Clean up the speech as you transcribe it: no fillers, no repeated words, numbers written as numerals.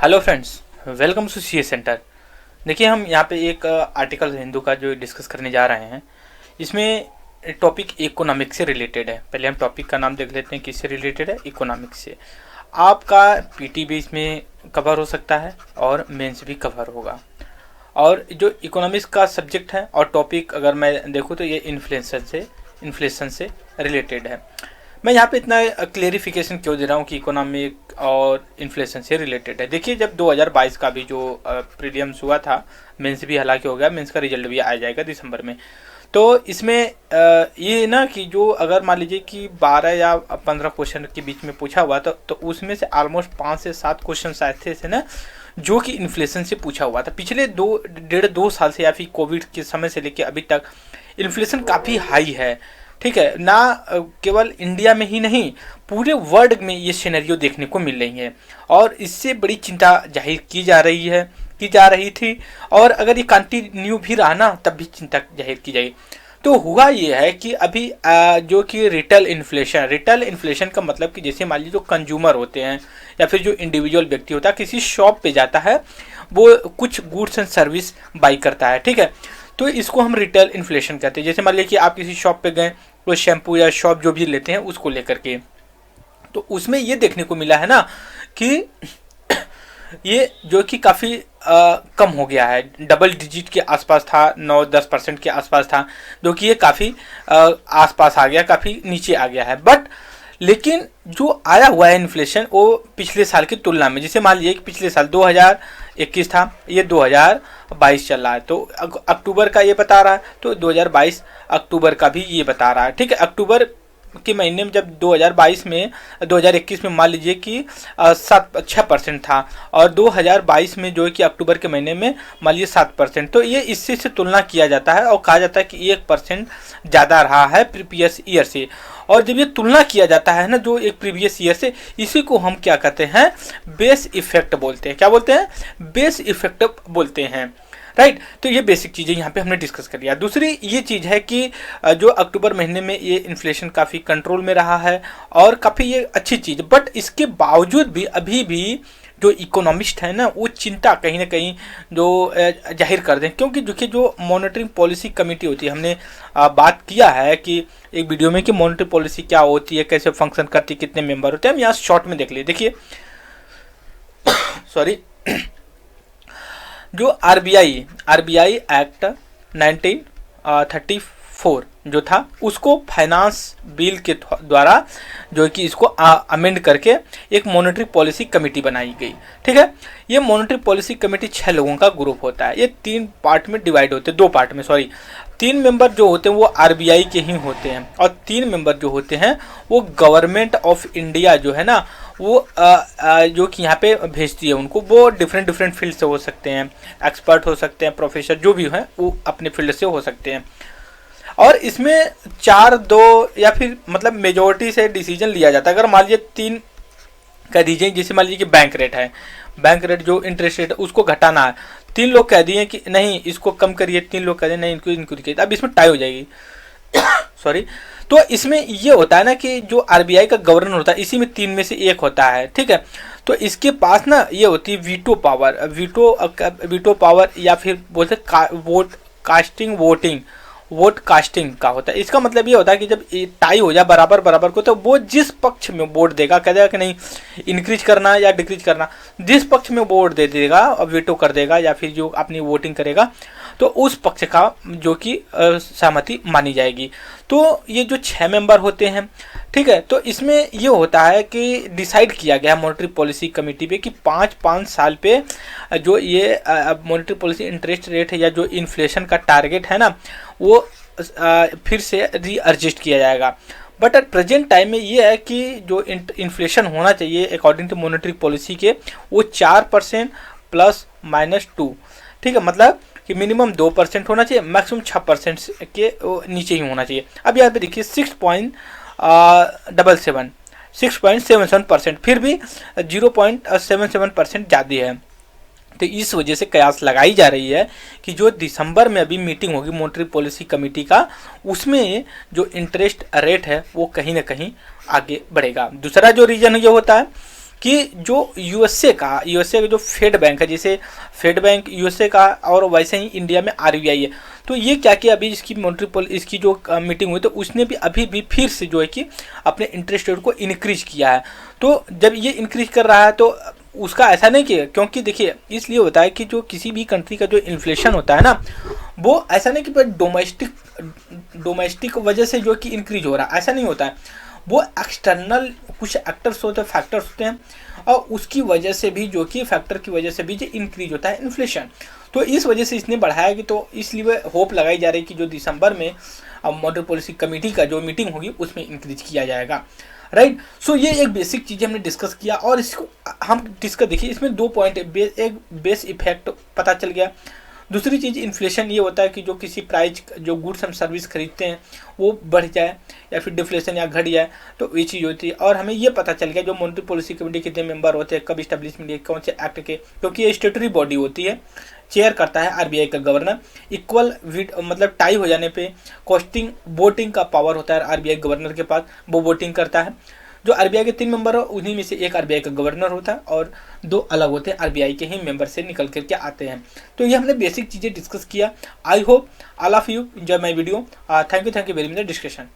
Hello friends, welcome to C A centre. देखिए, हम यहाँ पे एक आर्टिकल हिंदू का जो डिस्कस करने जा रहे हैं, इसमें टॉपिक इकोनॉमिक्स से रिलेटेड है। पहले हम टॉपिक का नाम देख लेते हैं, किससे रिलेटेड है। इकोनॉमिक्स से आपका पीटी भी इसमें कवर हो सकता है और मेंस भी कवर होगा। और जो इकोनॉमिक्स का सब्जेक्ट है और टॉपिक अगर मैं देखूँ तो ये इन्फ्लेशन से रिलेटेड है। मैं यहाँ पे इतना क्लेरिफिकेशन क्यों दे रहा हूँ कि इकोनॉमिक और इन्फ्लेशन से रिलेटेड है। देखिए, जब 2022 का भी जो प्रीलिम्स हुआ था, मेंस भी हालांकि हो गया, मेंस का रिजल्ट भी आ जाएगा दिसंबर में। तो इसमें ये ना कि जो अगर मान लीजिए कि 12 या 15 क्वेश्चन के बीच में पूछा हुआ तो उसमें से ऑलमोस्ट 5 से 7 क्वेश्चन ऐसे थे ना जो कि इन्फ्लेशन से पूछा हुआ था। पिछले 1.5-2 साल से या फिर कोविड के समय से लेकर अभी तक इन्फ्लेशन काफ़ी हाई है। ठीक है ना, केवल इंडिया में ही नहीं, पूरे वर्ल्ड में ये सिनेरियो देखने को मिल रही है और इससे बड़ी चिंता जाहिर की जा रही थी। और अगर ये कंटिन्यू भी रहा ना तब भी चिंता जाहिर की जाएगी। तो हुआ ये है कि अभी जो कि रिटेल इन्फ्लेशन का मतलब कि जैसे मान लीजिए जो कंज्यूमर होते हैं या फिर जो इंडिविजुअल व्यक्ति होता है, किसी शॉप पे जाता है, वो कुछ गुड्स एंड सर्विस बाई करता है। ठीक है, तो इसको हम रिटेल इन्फ्लेशन कहते हैं। जैसे मान लीजिए कि आप किसी शॉप पे गए, कोई शैम्पू या शॉप जो भी लेते हैं उसको लेकर के, तो उसमें ये देखने को मिला है ना कि ये जो कि काफ़ी कम हो गया है। डबल डिजिट के आसपास था, 9-10% के आसपास था, जो कि ये काफ़ी आसपास आ गया, काफ़ी नीचे आ गया है। बट लेकिन जो आया हुआ है इन्फ्लेशन वो पिछले साल की तुलना में, जैसे मान लीजिए कि पिछले साल 2021 था, ये 2022 चल रहा है, तो अक्टूबर का ये बता रहा है, तो 2022 अक्टूबर का भी ये बता रहा है। ठीक है, अक्टूबर के महीने में जब 2021 में मान लीजिए कि 6% था और 2022 में जो है कि अक्टूबर के महीने में मान लीजिए 7%। तो ये इससे तुलना किया जाता है और कहा जाता है कि 1% ज़्यादा रहा है प्रीवियस ईयर से। और जब ये तुलना किया जाता है ना जो एक प्रीवियस ईयर से, इसी को हम क्या कहते हैं, बेस इफेक्ट बोलते हैं। क्या बोलते हैं? बेस इफेक्ट बोलते हैं। राइट, तो ये बेसिक चीज़ें यहाँ पे हमने डिस्कस कर लिया। दूसरी ये चीज़ है कि जो अक्टूबर महीने में ये इन्फ्लेशन काफ़ी कंट्रोल में रहा है और काफ़ी ये अच्छी चीज़। बट इसके बावजूद भी अभी भी जो इकोनॉमिस्ट है ना वो चिंता कहीं ना कहीं जो जाहिर कर दें, क्योंकि देखिए जो मॉनेटरी पॉलिसी कमेटी होती है, हमने बात किया है कि एक वीडियो में कि मॉनेटरी पॉलिसी क्या होती है, कैसे फंक्शन करती है, कितने मेंबर होते हैं। हम यहाँ शॉर्ट में देख लिए। देखिए सॉरी, जो आरबीआई एक्ट 1934 जो था उसको फाइनेंस बिल के द्वारा जो कि इसको अमेंड करके एक मॉनेटरी पॉलिसी कमेटी बनाई गई। ठीक है, ये मॉनेटरी पॉलिसी कमेटी 6 लोगों का ग्रुप होता है। ये 3 पार्ट में डिवाइड होते हैं, 2 पार्ट में, सॉरी। 3 मेंबर जो होते हैं वो आरबीआई के ही होते हैं और 3 मेंबर जो होते हैं वो गवर्नमेंट ऑफ इंडिया जो है ना वो जो कि यहाँ पे भेजती है उनको। वो डिफरेंट फील्ड से हो सकते हैं, एक्सपर्ट हो सकते हैं, प्रोफेसर जो भी हैं वो अपने फील्ड से हो सकते हैं। और इसमें 4-2 या फिर मतलब मेजोरिटी से डिसीजन लिया जाता है। अगर मान लीजिए 3 कह दीजिए, जैसे मान लीजिए कि बैंक रेट है, बैंक रेट जो इंटरेस्ट रेट है उसको घटाना है, 3 लोग कह दिए कि नहीं इसको कम करिए, 3 लोग कह दिए नहीं इनको इंक्रीज करिए, अब इसमें टाई हो जाएगी सॉरी। तो इसमें ये होता है ना कि जो आरबीआई का गवर्नर होता है, इसी में 3 में से 1 होता है। ठीक है, तो इसके पास ना ये होती है वीटो पावर या फिर बोलते वोट कास्टिंग का होता है। इसका मतलब ये होता है कि जब टाई हो जाए बराबर को, तो वो जिस पक्ष में वोट देगा, कह देगा कि नहीं इंक्रीज करना या डिक्रीज करना, जिस पक्ष में वोट दे देगा और वीटो कर देगा या फिर जो अपनी वोटिंग करेगा, तो उस पक्ष का जो कि सहमति मानी जाएगी। तो ये जो 6 मेंबर होते हैं, ठीक है, तो इसमें ये होता है कि डिसाइड किया गया मॉनेटरी पॉलिसी कमेटी पे कि 5-5 साल पे जो ये मॉनेटरी पॉलिसी इंटरेस्ट रेट है या जो इन्फ्लेशन का टारगेट है ना वो फिर से रीएडजस्ट किया जाएगा। बट एट प्रेजेंट टाइम में ये है कि जो इन्फ्लेशन होना चाहिए अकॉर्डिंग टू मॉनेटरी पॉलिसी के, वो 4% +-2। ठीक है, मतलब कि मिनिमम 2% होना चाहिए, मैक्सिमम 6% के नीचे ही होना चाहिए। अब यहाँ पे देखिए 6.77%, फिर भी 0.77% ज़्यादा है। तो इस वजह से कयास लगाई जा रही है कि जो दिसंबर में अभी मीटिंग होगी मॉनेटरी पॉलिसी कमेटी का, उसमें जो इंटरेस्ट रेट है वो कहीं ना कहीं आगे बढ़ेगा। दूसरा जो रीजन ये होता है कि जो यूएसए का जो फेड बैंक है, जैसे फेड बैंक यूएसए का और वैसे ही इंडिया में आरबीआई है, तो ये क्या कि अभी इसकी मॉनेटरी इसकी जो मीटिंग हुई तो उसने भी अभी भी फिर से जो है कि अपने इंटरेस्ट रेट को इंक्रीज किया है। तो जब ये इंक्रीज कर रहा है तो उसका ऐसा नहीं कि, क्योंकि देखिए इसलिए होता है कि जो किसी भी कंट्री का जो इन्फ्लेशन होता है ना, वो ऐसा नहीं कि डोमेस्टिक वजह से जो कि इंक्रीज हो रहा है, ऐसा नहीं होता है। वो एक्सटर्नल कुछ एक्टर्स होते हैं, फैक्टर्स होते हैं, और उसकी वजह से भी जो कि फैक्टर की वजह से भी जो इंक्रीज होता है इन्फ्लेशन। तो इस वजह से इसने बढ़ाया कि, तो इसलिए होप लगाई जा रही है कि जो दिसंबर में मॉनेटरी पॉलिसी कमेटी का जो मीटिंग होगी उसमें इंक्रीज किया जाएगा, राइट। सो ये एक बेसिक चीज़ हमने डिस्कस किया, और इसको हम डिस्कस देखिए इसमें 2 पॉइंट है, एक बेस इफेक्ट पता चल गया। दूसरी चीज़ इन्फ्लेशन ये होता है कि जो किसी प्राइस जो गुड्स हम सर्विस खरीदते हैं वो बढ़ जाए या फिर डिफ्लेशन या घट जाए, तो ये चीज़ होती है। और हमें ये पता चल गया जो मॉनेटरी पॉलिसी कमेटी कितने मेंबर होते हैं, कब इस्टेब्लिशमेंट है, कौन से एक्ट के, क्योंकि ये स्टेटरी बॉडी होती है, चेयर करता है आरबीआई का गवर्नर। इक्वल मतलब टाई हो जाने पे वोटिंग का पावर होता है आरबीआई गवर्नर के पास, वो वोटिंग करता है। जो आरबीआई के 3 मेंबर हो उन्हीं में से एक आरबीआई का गवर्नर होता है और 2 अलग होते हैं, आरबीआई के ही मेंबर से निकल करके आते हैं। तो ये हमने बेसिक चीज़ें डिस्कस किया। I hope all of you enjoy my video. Thank you very much discussion.